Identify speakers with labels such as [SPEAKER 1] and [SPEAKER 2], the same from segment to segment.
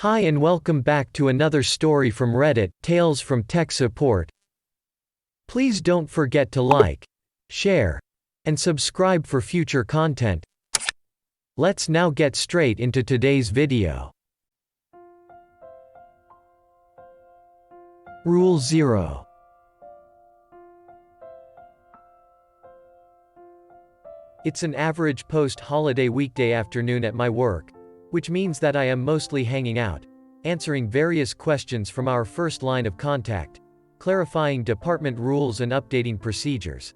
[SPEAKER 1] Hi and welcome back to another story from Reddit, Tales from Tech Support. Please don't forget to like, share, and subscribe for future content. Let's now get straight into today's video. Rule 0. It's an average post-holiday weekday afternoon at my work, which means that I am mostly hanging out, answering various questions from our first line of contact, clarifying department rules and updating procedures.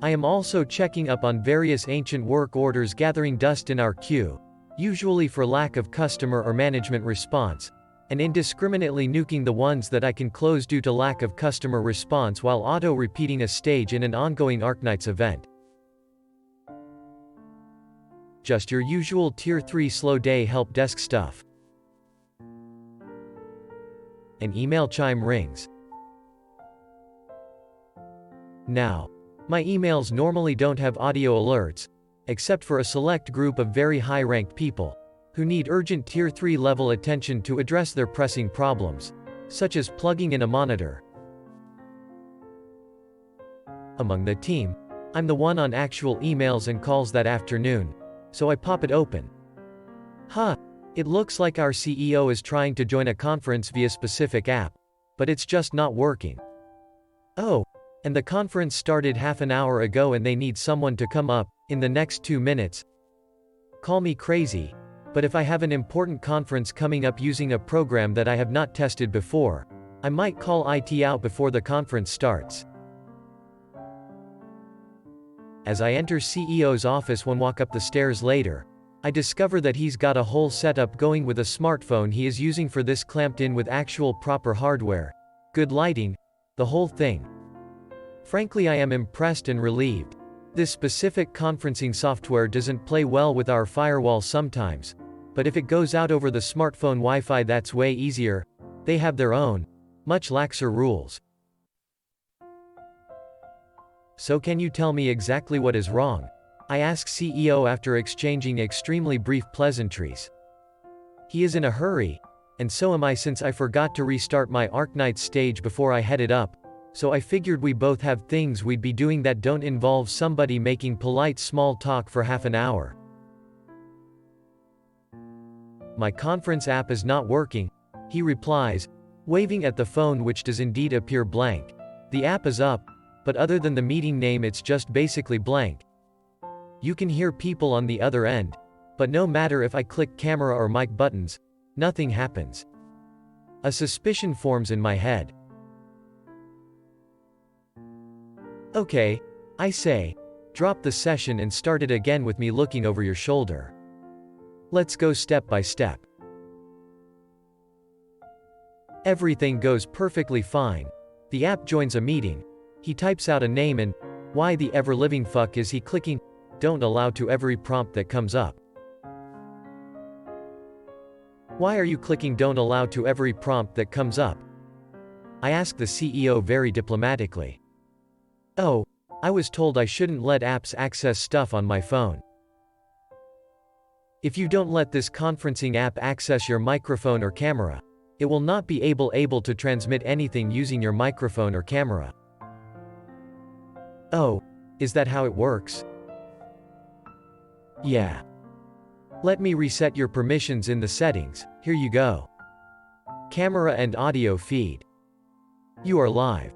[SPEAKER 1] I am also checking up on various ancient work orders gathering dust in our queue, usually for lack of customer or management response, and indiscriminately nuking the ones that I can close due to lack of customer response while auto-repeating a stage in an ongoing Arknights event. Just your usual Tier 3 slow day help desk stuff. An email chime rings. Now, my emails normally don't have audio alerts, except for a select group of very high-ranked people, who need urgent Tier 3 level attention to address their pressing problems, such as plugging in a monitor. Among the team, I'm the one on actual emails and calls that afternoon, so I pop it open. It looks like our CEO is trying to join a conference via specific app, but it's just not working. Oh, and the conference started half an hour ago and they need someone to come up in the next 2 minutes. Call me crazy, but if I have an important conference coming up using a program that I have not tested before, I might call IT out before the conference starts. As I enter CEO's office and walk up the stairs later, I discover that he's got a whole setup going with a smartphone he is using for this, clamped in with actual proper hardware, good lighting, the whole thing. Frankly, I am impressed and relieved. This specific conferencing software doesn't play well with our firewall sometimes, but if it goes out over the smartphone Wi-Fi, that's way easier. They have their own, much laxer rules. So can you tell me exactly what is wrong? I ask CEO after exchanging extremely brief pleasantries. He is in a hurry, and so am I, since I forgot to restart my Arknights stage before I headed up, so I figured we both have things we'd be doing that don't involve somebody making polite small talk for half an hour. My conference app is not working, he replies, waving at the phone, which does indeed appear blank. The app is up, but other than the meeting name it's just basically blank. You can hear people on the other end, but no matter if I click camera or mic buttons, nothing happens. A suspicion forms in my head. Okay, I say, drop the session and start it again with me looking over your shoulder. Let's go step by step. Everything goes perfectly fine. The app joins a meeting. He types out a name and, why the ever-living fuck is he clicking don't allow to every prompt that comes up? Why are you clicking don't allow to every prompt that comes up? I ask the CEO very diplomatically. Oh, I was told I shouldn't let apps access stuff on my phone. If you don't let this conferencing app access your microphone or camera, it will not be able to transmit anything using your microphone or camera. Oh, is that how it works? Yeah. Let me reset your permissions in the settings, here you go. Camera and audio feed. You are live.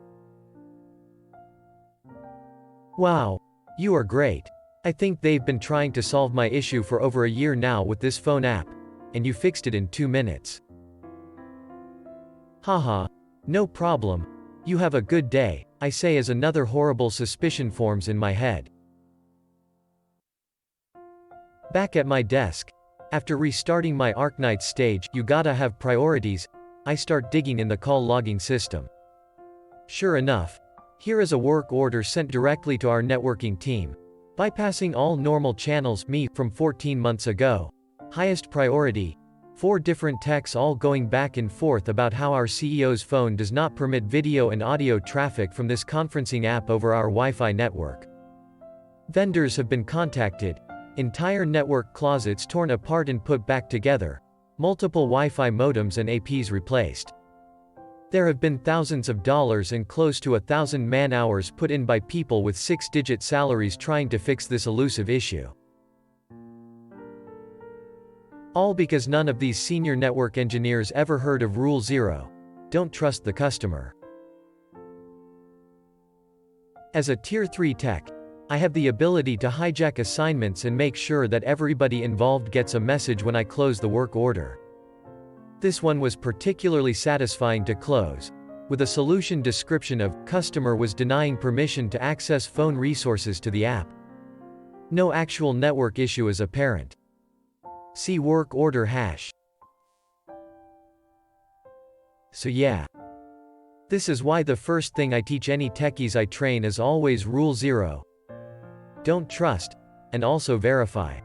[SPEAKER 1] Wow, you are great. I think they've been trying to solve my issue for over a year now with this phone app, and you fixed it in 2 minutes. Haha, no problem. You have a good day, I say as another horrible suspicion forms in my head. Back at my desk, after restarting my Arknights stage, you gotta have priorities, I start digging in the call logging system. Sure enough, here is a work order sent directly to our networking team, bypassing all normal channels, me, from 14 months ago. Highest priority, 4 different texts all going back and forth about how our CEO's phone does not permit video and audio traffic from this conferencing app over our Wi-Fi network. Vendors have been contacted, entire network closets torn apart and put back together, multiple Wi-Fi modems and APs replaced. There have been thousands of dollars and close to 1,000 man-hours put in by people with 6-digit salaries trying to fix this elusive issue. All because none of these senior network engineers ever heard of Rule 0. Don't trust the customer. As a Tier 3 tech, I have the ability to hijack assignments and make sure that everybody involved gets a message when I close the work order. This one was particularly satisfying to close, with a solution description of customer was denying permission to access phone resources to the app. No actual network issue is apparent. See work order hash. So yeah. This is why the first thing I teach any techies I train is always Rule 0. Don't trust, and also verify.